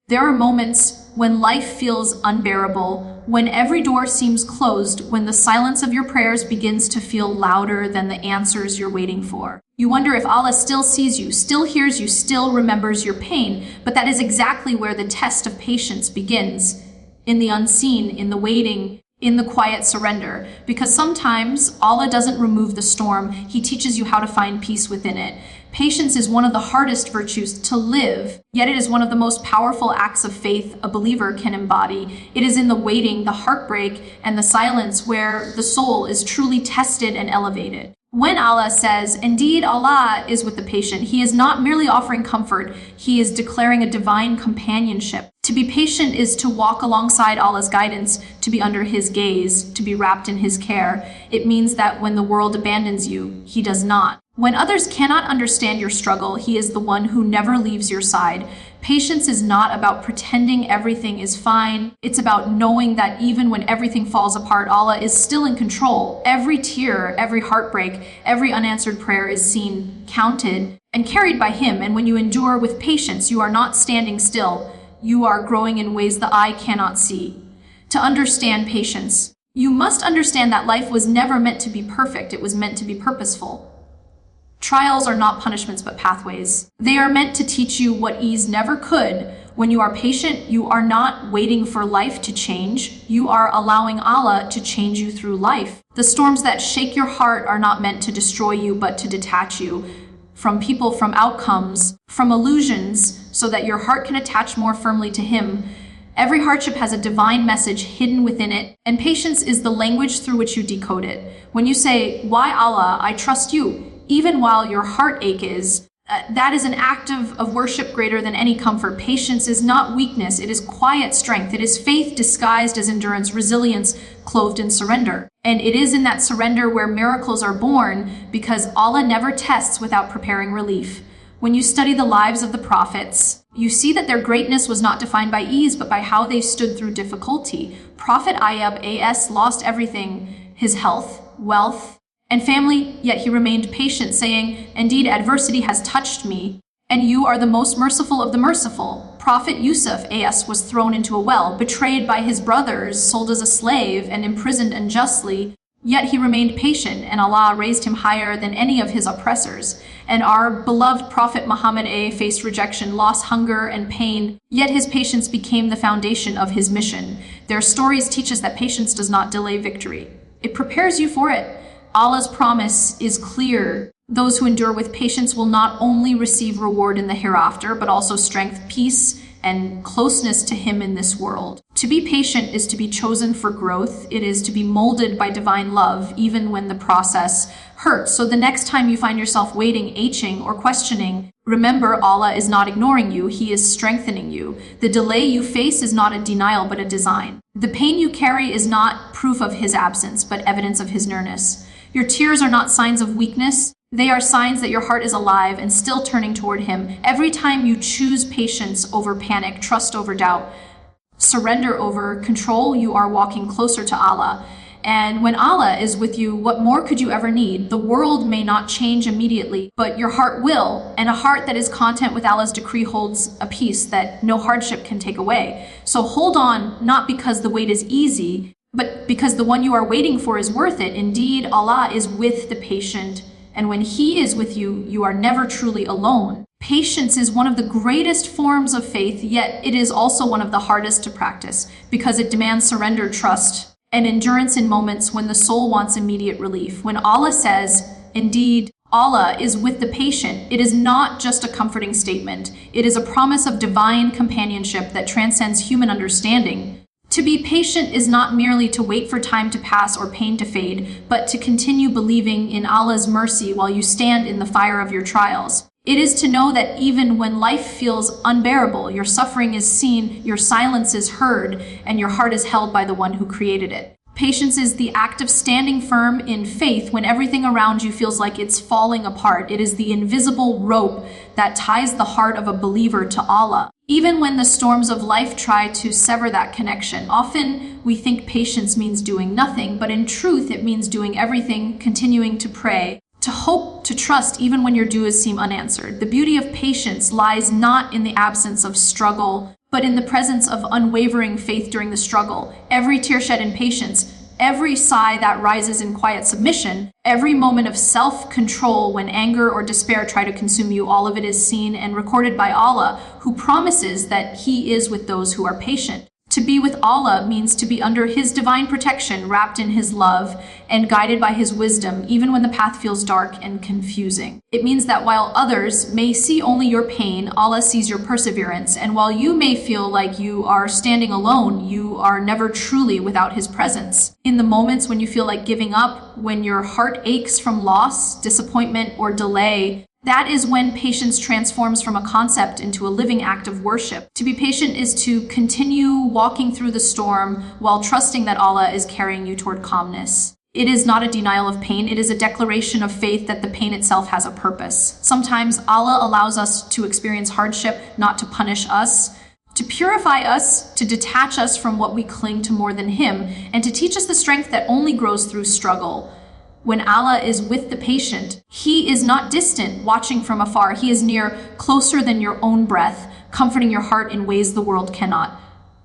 There are moments when life feels unbearable, when every door seems closed, when the silence of your prayers begins to feel louder than the answers you're waiting for. You wonder if Allah still sees you, still hears you, still remembers your pain, but that is exactly where the test of patience begins. In the unseen, in the waiting, in the quiet surrender. Because sometimes Allah doesn't remove the storm, He teaches you how to find peace within it. Patience is one of the hardest virtues to live, yet it is one of the most powerful acts of faith a believer can embody. It is in the waiting, the heartbreak, and the silence where the soul is truly tested and elevated. When Allah says, "Indeed, Allah is with the patient," He is not merely offering comfort, He is declaring a divine companionship. To be patient is to walk alongside Allah's guidance, to be under His gaze, to be wrapped in His care. It means that when the world abandons you, He does not. When others cannot understand your struggle, He is the one who never leaves your side. Patience is not about pretending everything is fine. It's about knowing that even when everything falls apart, Allah is still in control. Every tear, every heartbreak, every unanswered prayer is seen, counted, and carried by Him. And when you endure with patience, you are not standing still. You are growing in ways the eye cannot see. To understand patience, you must understand that life was never meant to be perfect. It was meant to be purposeful. Trials are not punishments but pathways. They are meant to teach you what ease never could. When you are patient, you are not waiting for life to change. You are allowing Allah to change you through life. The storms that shake your heart are not meant to destroy you but to detach you from people, from outcomes, from illusions, so that your heart can attach more firmly to Him. Every hardship has a divine message hidden within it, and patience is the language through which you decode it. When you say, "Why Allah, I trust you," even while your heartache is, that is an act of worship greater than any comfort. Patience is not weakness, it is quiet strength. It is faith disguised as endurance, resilience clothed in surrender. And it is in that surrender where miracles are born, because Allah never tests without preparing relief. When you study the lives of the prophets, you see that their greatness was not defined by ease, but by how they stood through difficulty. Prophet Ayub A.S. lost everything, his health, wealth, and family, yet he remained patient, saying, "Indeed, adversity has touched me, and you are the most merciful of the merciful." Prophet Yusuf A.S. was thrown into a well, betrayed by his brothers, sold as a slave, and imprisoned unjustly, yet he remained patient, and Allah raised him higher than any of his oppressors. And our beloved Prophet Muhammad A. faced rejection, loss, hunger, and pain, yet his patience became the foundation of his mission. Their stories teach us that patience does not delay victory. It prepares you for it. Allah's promise is clear. Those who endure with patience will not only receive reward in the hereafter, but also strength, peace, and closeness to Him in this world. To be patient is to be chosen for growth. It is to be molded by divine love, even when the process hurts. So the next time you find yourself waiting, aching, or questioning, remember Allah is not ignoring you. He is strengthening you. The delay you face is not a denial, but a design. The pain you carry is not proof of His absence, but evidence of His nearness. Your tears are not signs of weakness. They are signs that your heart is alive and still turning toward Him. Every time you choose patience over panic, trust over doubt, surrender over control, you are walking closer to Allah. And when Allah is with you, what more could you ever need? The world may not change immediately, but your heart will. And a heart that is content with Allah's decree holds a peace that no hardship can take away. So hold on, not because the wait is easy, but because the one you are waiting for is worth it. Indeed, Allah is with the patient, and when He is with you, you are never truly alone. Patience is one of the greatest forms of faith, yet it is also one of the hardest to practice, because it demands surrender, trust, and endurance in moments when the soul wants immediate relief. When Allah says, "Indeed, Allah is with the patient," it is not just a comforting statement. It is a promise of divine companionship that transcends human understanding. To be patient is not merely to wait for time to pass or pain to fade, but to continue believing in Allah's mercy while you stand in the fire of your trials. It is to know that even when life feels unbearable, your suffering is seen, your silence is heard, and your heart is held by the one who created it. Patience is the act of standing firm in faith when everything around you feels like it's falling apart. It is the invisible rope that ties the heart of a believer to Allah. Even when the storms of life try to sever that connection, often we think patience means doing nothing, but in truth it means doing everything, continuing to pray, to hope, to trust even when your duas seem unanswered. The beauty of patience lies not in the absence of struggle, but in the presence of unwavering faith during the struggle. Every tear shed in patience, every sigh that rises in quiet submission, every moment of self-control when anger or despair try to consume you, all of it is seen and recorded by Allah, who promises that He is with those who are patient. To be with Allah means to be under His divine protection, wrapped in His love, and guided by His wisdom, even when the path feels dark and confusing. It means that while others may see only your pain, Allah sees your perseverance, and while you may feel like you are standing alone, you are never truly without His presence. In the moments when you feel like giving up, when your heart aches from loss, disappointment, or delay, that is when patience transforms from a concept into a living act of worship. To be patient is to continue walking through the storm while trusting that Allah is carrying you toward calmness. It is not a denial of pain, it is a declaration of faith that the pain itself has a purpose. Sometimes Allah allows us to experience hardship, not to punish us, to purify us, to detach us from what we cling to more than Him, and to teach us the strength that only grows through struggle. When Allah is with the patient, He is not distant, watching from afar. He is near, closer than your own breath, comforting your heart in ways the world cannot.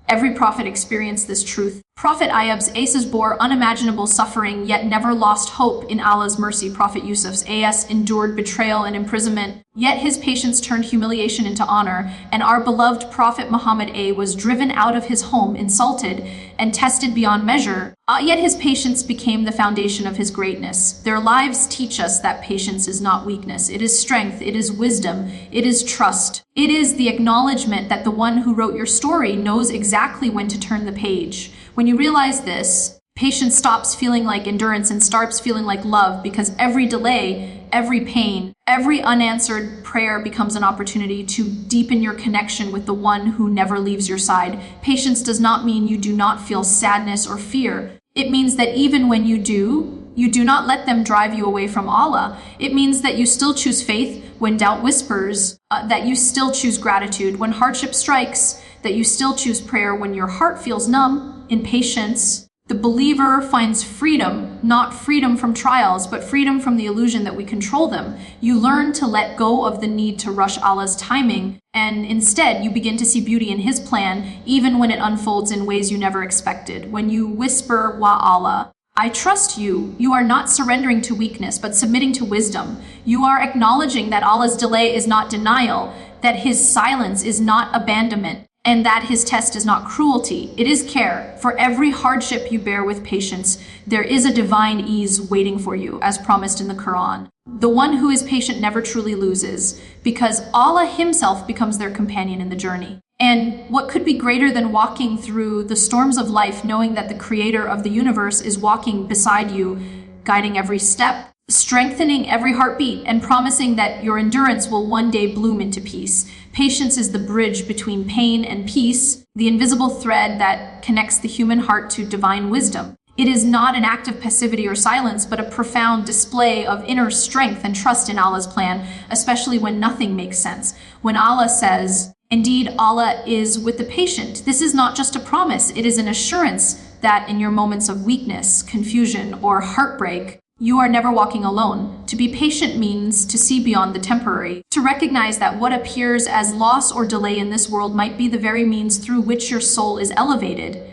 Every prophet experienced this truth. Prophet Ayub's Ases bore unimaginable suffering, yet never lost hope in Allah's mercy. Prophet Yusuf's As endured betrayal and imprisonment, yet his patience turned humiliation into honor. And our beloved Prophet Muhammad was driven out of his home, insulted, and tested beyond measure. Yet his patience became the foundation of his greatness. Their lives teach us that patience is not weakness. It is strength, it is wisdom, it is trust. It is the acknowledgement that the one who wrote your story knows exactly when to turn the page. When you realize this, patience stops feeling like endurance and starts feeling like love, because every delay, every pain, every unanswered prayer becomes an opportunity to deepen your connection with the one who never leaves your side. Patience does not mean you do not feel sadness or fear. It means that even when you do not let them drive you away from Allah. It means that you still choose faith when doubt whispers, that you still choose gratitude when hardship strikes, that you still choose prayer when your heart feels numb. In patience, the believer finds freedom, not freedom from trials, but freedom from the illusion that we control them. You learn to let go of the need to rush Allah's timing, and instead you begin to see beauty in His plan, even when it unfolds in ways you never expected. When you whisper, Wa Allah, I trust you, you are not surrendering to weakness, but submitting to wisdom. You are acknowledging that Allah's delay is not denial, that His silence is not abandonment, and that His test is not cruelty. It is care. For every hardship you bear with patience, there is a divine ease waiting for you, as promised in the Qur'an. The one who is patient never truly loses, because Allah Himself becomes their companion in the journey. And what could be greater than walking through the storms of life, knowing that the Creator of the universe is walking beside you, guiding every step, strengthening every heartbeat, and promising that your endurance will one day bloom into peace. Patience is the bridge between pain and peace, the invisible thread that connects the human heart to divine wisdom. It is not an act of passivity or silence, but a profound display of inner strength and trust in Allah's plan, especially when nothing makes sense. When Allah says, "Indeed, Allah is with the patient," this is not just a promise, it is an assurance that in your moments of weakness, confusion, or heartbreak, you are never walking alone. To be patient means to see beyond the temporary, to recognize that what appears as loss or delay in this world might be the very means through which your soul is elevated.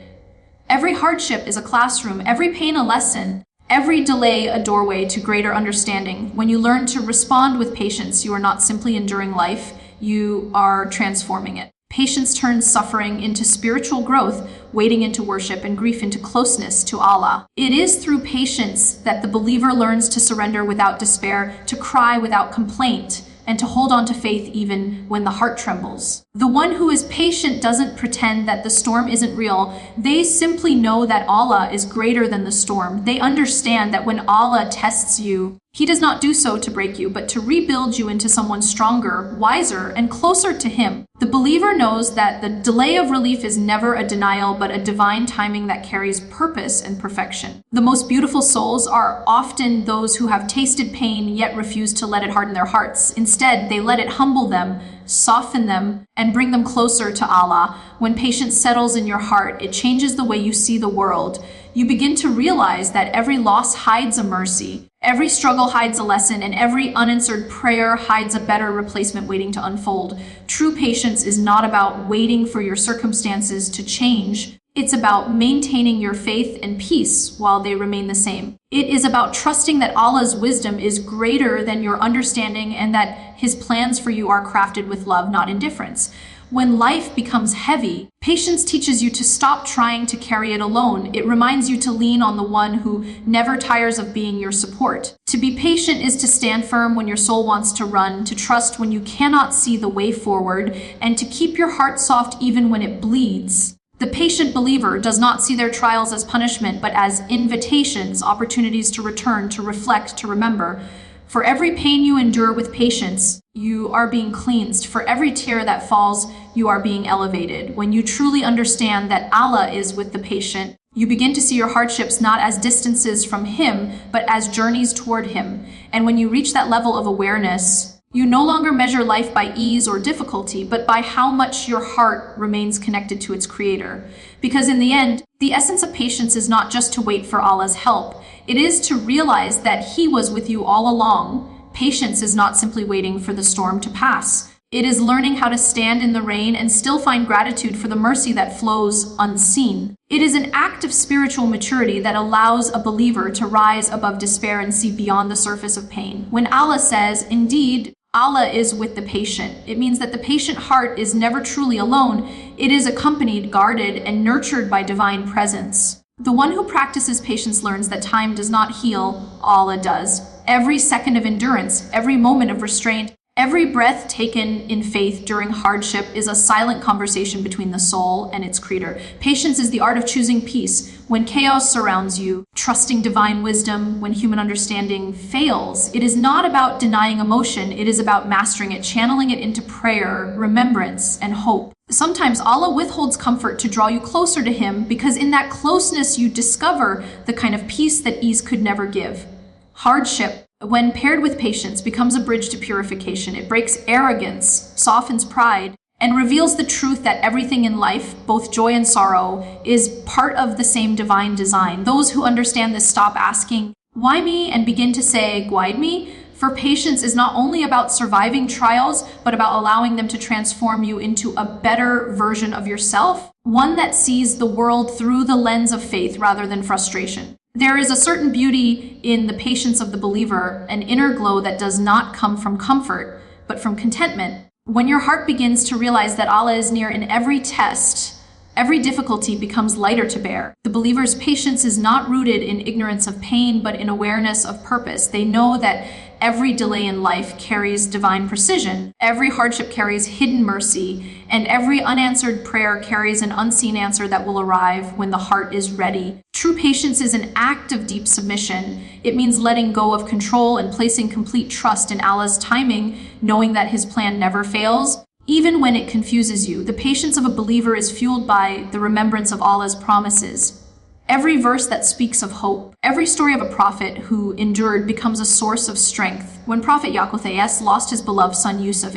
Every hardship is a classroom, every pain a lesson, every delay a doorway to greater understanding. When you learn to respond with patience, you are not simply enduring life, you are transforming it. Patience turns suffering into spiritual growth, waiting into worship, and grief into closeness to Allah. It is through patience that the believer learns to surrender without despair, to cry without complaint, and to hold on to faith even when the heart trembles. The one who is patient doesn't pretend that the storm isn't real. They simply know that Allah is greater than the storm. They understand that when Allah tests you, He does not do so to break you, but to rebuild you into someone stronger, wiser, and closer to Him. The believer knows that the delay of relief is never a denial, but a divine timing that carries purpose and perfection. The most beautiful souls are often those who have tasted pain yet refuse to let it harden their hearts. Instead, they let it humble them, soften them, and bring them closer to Allah. When patience settles in your heart, it changes the way you see the world. You begin to realize that every loss hides a mercy, Every struggle hides a lesson, and every unanswered prayer hides a better replacement waiting to unfold. True patience is not about waiting for your circumstances to change. It's about maintaining your faith and peace while they remain the same. It is about trusting that Allah's wisdom is greater than your understanding and that His plans for you are crafted with love, not indifference. When life becomes heavy, patience teaches you to stop trying to carry it alone. It reminds you to lean on the one who never tires of being your support. To be patient is to stand firm when your soul wants to run, to trust when you cannot see the way forward, and to keep your heart soft even when it bleeds. The patient believer does not see their trials as punishment, but as invitations, opportunities to return, to reflect, to remember. For every pain you endure with patience, you are being cleansed. For every tear that falls, you are being elevated. When you truly understand that Allah is with the patient, you begin to see your hardships not as distances from Him, but as journeys toward Him. And when you reach that level of awareness, you no longer measure life by ease or difficulty, but by how much your heart remains connected to its Creator. Because in the end, the essence of patience is not just to wait for Allah's help. It is to realize that He was with you all along. Patience is not simply waiting for the storm to pass. It is learning how to stand in the rain and still find gratitude for the mercy that flows unseen. It is an act of spiritual maturity that allows a believer to rise above despair and see beyond the surface of pain. When Allah says, "Indeed, Allah is with the patient," it means that the patient heart is never truly alone. It is accompanied, guarded, and nurtured by divine presence. The one who practices patience learns that time does not heal, Allah does. Every second of endurance, every moment of restraint, every breath taken in faith during hardship is a silent conversation between the soul and its Creator. Patience is the art of choosing peace when chaos surrounds you, trusting divine wisdom when human understanding fails. It is not about denying emotion, it is about mastering it, channeling it into prayer, remembrance, and hope. Sometimes Allah withholds comfort to draw you closer to Him, because in that closeness you discover the kind of peace that ease could never give. Hardship, when paired with patience, becomes a bridge to purification. It breaks arrogance, softens pride, and reveals the truth that everything in life, both joy and sorrow, is part of the same divine design. Those who understand this stop asking, "Why me?" and begin to say, "Guide me." For patience is not only about surviving trials, but about allowing them to transform you into a better version of yourself, one that sees the world through the lens of faith rather than frustration. There is a certain beauty in the patience of the believer, an inner glow that does not come from comfort, but from contentment. When your heart begins to realize that Allah is near in every test, every difficulty becomes lighter to bear. The believer's patience is not rooted in ignorance of pain, but in awareness of purpose. They know that every delay in life carries divine precision, every hardship carries hidden mercy, and every unanswered prayer carries an unseen answer that will arrive when the heart is ready. True patience is an act of deep submission. It means letting go of control and placing complete trust in Allah's timing, knowing that His plan never fails, even when it confuses you. The patience of a believer is fueled by the remembrance of Allah's promises. Every verse that speaks of hope, every story of a prophet who endured becomes a source of strength. When Prophet Yaqub lost his beloved son Yusuf,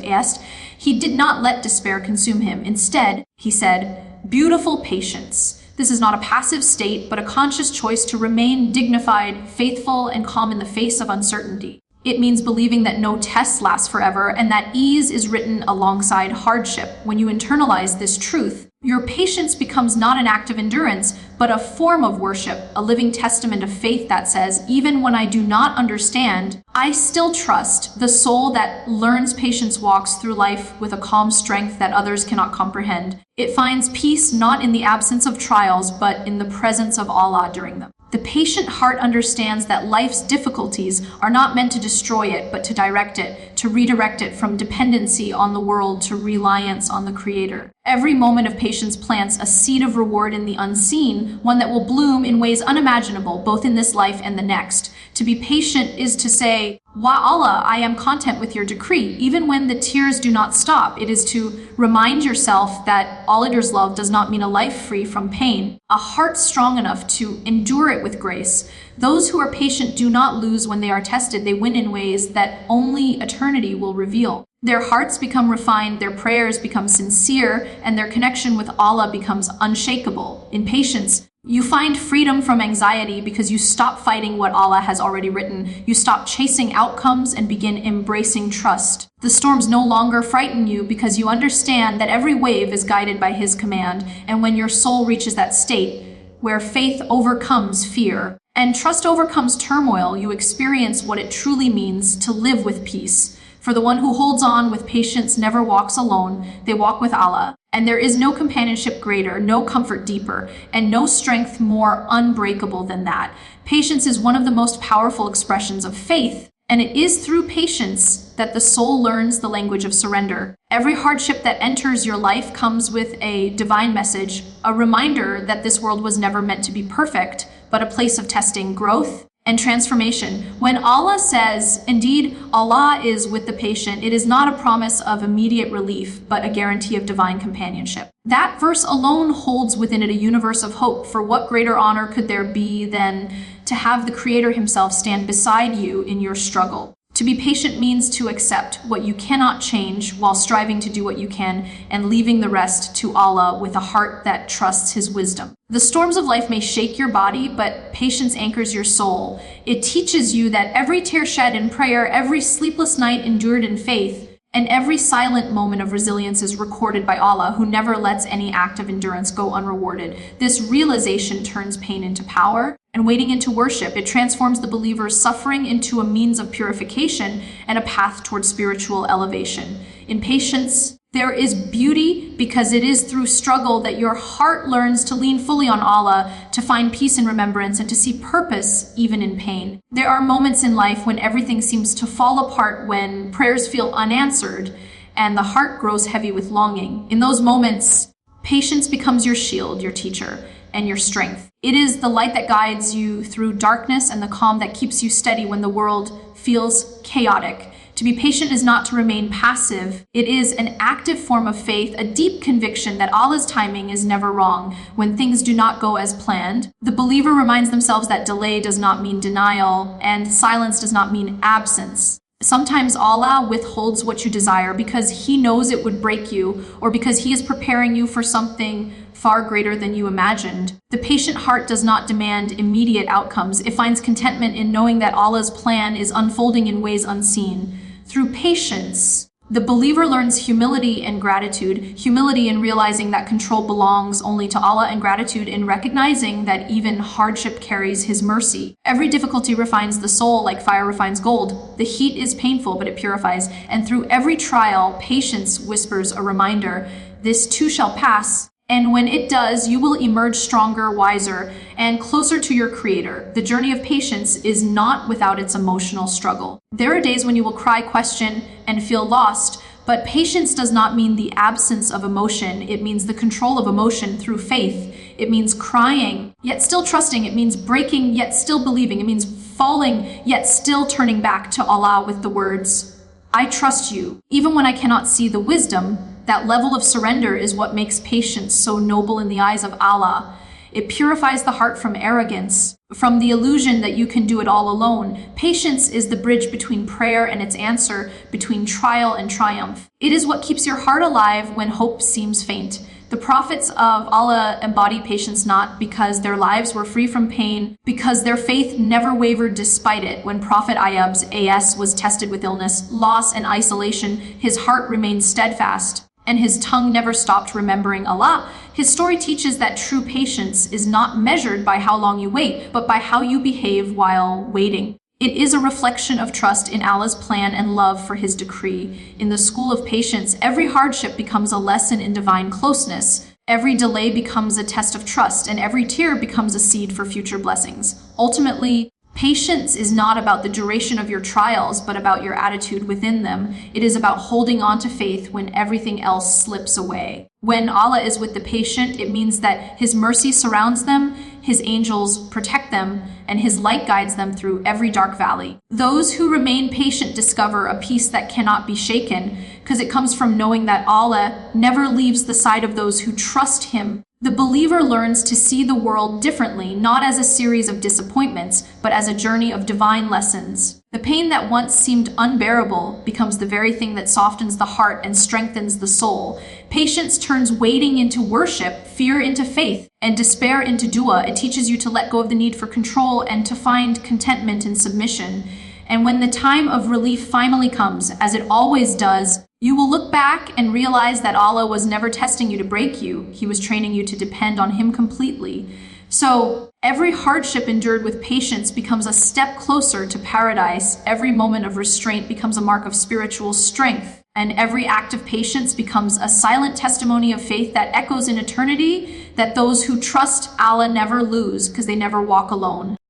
he did not let despair consume him. Instead, he said, "Beautiful patience." This is not a passive state, but a conscious choice to remain dignified, faithful, and calm in the face of uncertainty. It means believing that no test lasts forever and that ease is written alongside hardship. When you internalize this truth, your patience becomes not an act of endurance, but a form of worship, a living testament of faith that says, even when I do not understand, I still trust. The soul that learns patience walks through life with a calm strength that others cannot comprehend. It finds peace not in the absence of trials, but in the presence of Allah during them. The patient heart understands that life's difficulties are not meant to destroy it, but to direct it, to redirect it from dependency on the world to reliance on the Creator. Every moment of patience plants a seed of reward in the unseen, one that will bloom in ways unimaginable, both in this life and the next. To be patient is to say, "Wa Allah, I am content with your decree," even when the tears do not stop. It is to remind yourself that all it is love does not mean a life free from pain, a heart strong enough to endure it with grace. Those who are patient do not lose when they are tested. They win in ways that only eternity will reveal. Their hearts become refined, their prayers become sincere, and their connection with Allah becomes unshakable. In patience, You find freedom from anxiety because you stop fighting what Allah has already written. You stop chasing outcomes and begin embracing trust. The storms no longer frighten you because you understand that every wave is guided by His command. And when your soul reaches that state where faith overcomes fear and trust overcomes turmoil, you experience what it truly means to live with peace. For the one who holds on with patience never walks alone, they walk with Allah. And there is no companionship greater, no comfort deeper, and no strength more unbreakable than that. Patience is one of the most powerful expressions of faith, and it is through patience that the soul learns the language of surrender. Every hardship that enters your life comes with a divine message, a reminder that this world was never meant to be perfect, but a place of testing, growth, and transformation. When Allah says, "Indeed, Allah is with the patient," it is not a promise of immediate relief, but a guarantee of divine companionship. That verse alone holds within it a universe of hope, for what greater honor could there be than to have the Creator Himself stand beside you in your struggle? To be patient means to accept what you cannot change while striving to do what you can and leaving the rest to Allah with a heart that trusts His wisdom. The storms of life may shake your body, but patience anchors your soul. It teaches you that every tear shed in prayer, every sleepless night endured in faith, and every silent moment of resilience is recorded by Allah, who never lets any act of endurance go unrewarded. This realization turns pain into power and waiting into worship. It transforms the believer's suffering into a means of purification and a path towards spiritual elevation. In patience, there is beauty because it is through struggle that your heart learns to lean fully on Allah, to find peace in remembrance, and to see purpose even in pain. There are moments in life when everything seems to fall apart, when prayers feel unanswered, and the heart grows heavy with longing. In those moments, patience becomes your shield, your teacher, and your strength. It is the light that guides you through darkness and the calm that keeps you steady when the world feels chaotic. To be patient is not to remain passive. It is an active form of faith, a deep conviction that Allah's timing is never wrong. When things do not go as planned, the believer reminds themselves that delay does not mean denial, and silence does not mean absence. Sometimes Allah withholds what you desire because He knows it would break you, or because He is preparing you for something far greater than you imagined. The patient heart does not demand immediate outcomes. It finds contentment in knowing that Allah's plan is unfolding in ways unseen. Through patience, the believer learns humility and gratitude. Humility in realizing that control belongs only to Allah, and gratitude in recognizing that even hardship carries His mercy. Every difficulty refines the soul like fire refines gold. The heat is painful, but it purifies. And through every trial, patience whispers a reminder, "This too shall pass." And when it does, you will emerge stronger, wiser, and closer to your Creator. The journey of patience is not without its emotional struggle. There are days when you will cry, question, and feel lost, but patience does not mean the absence of emotion. It means the control of emotion through faith. It means crying, yet still trusting. It means breaking, yet still believing. It means falling, yet still turning back to Allah with the words, "I trust you." Even when I cannot see the wisdom, that level of surrender is what makes patience so noble in the eyes of Allah. It purifies the heart from arrogance, from the illusion that you can do it all alone. Patience is the bridge between prayer and its answer, between trial and triumph. It is what keeps your heart alive when hope seems faint. The prophets of Allah embodied patience not because their lives were free from pain, because their faith never wavered despite it. When Prophet Ayyub's AS was tested with illness, loss, and isolation, his heart remained steadfast, and his tongue never stopped remembering Allah. His story teaches that true patience is not measured by how long you wait, but by how you behave while waiting. It is a reflection of trust in Allah's plan and love for His decree. In the school of patience, every hardship becomes a lesson in divine closeness. Every delay becomes a test of trust, and every tear becomes a seed for future blessings. Ultimately, patience is not about the duration of your trials, but about your attitude within them. It is about holding on to faith when everything else slips away. When Allah is with the patient, it means that His mercy surrounds them, His angels protect them, and His light guides them through every dark valley. Those who remain patient discover a peace that cannot be shaken, because it comes from knowing that Allah never leaves the side of those who trust Him. The believer learns to see the world differently, not as a series of disappointments, but as a journey of divine lessons. The pain that once seemed unbearable becomes the very thing that softens the heart and strengthens the soul. Patience turns waiting into worship, fear into faith, and despair into dua. It teaches you to let go of the need for control and to find contentment in submission. And when the time of relief finally comes, as it always does, you will look back and realize that Allah was never testing you to break you. He was training you to depend on Him completely. So every hardship endured with patience becomes a step closer to paradise. Every moment of restraint becomes a mark of spiritual strength. And every act of patience becomes a silent testimony of faith that echoes in eternity, that those who trust Allah never lose because they never walk alone.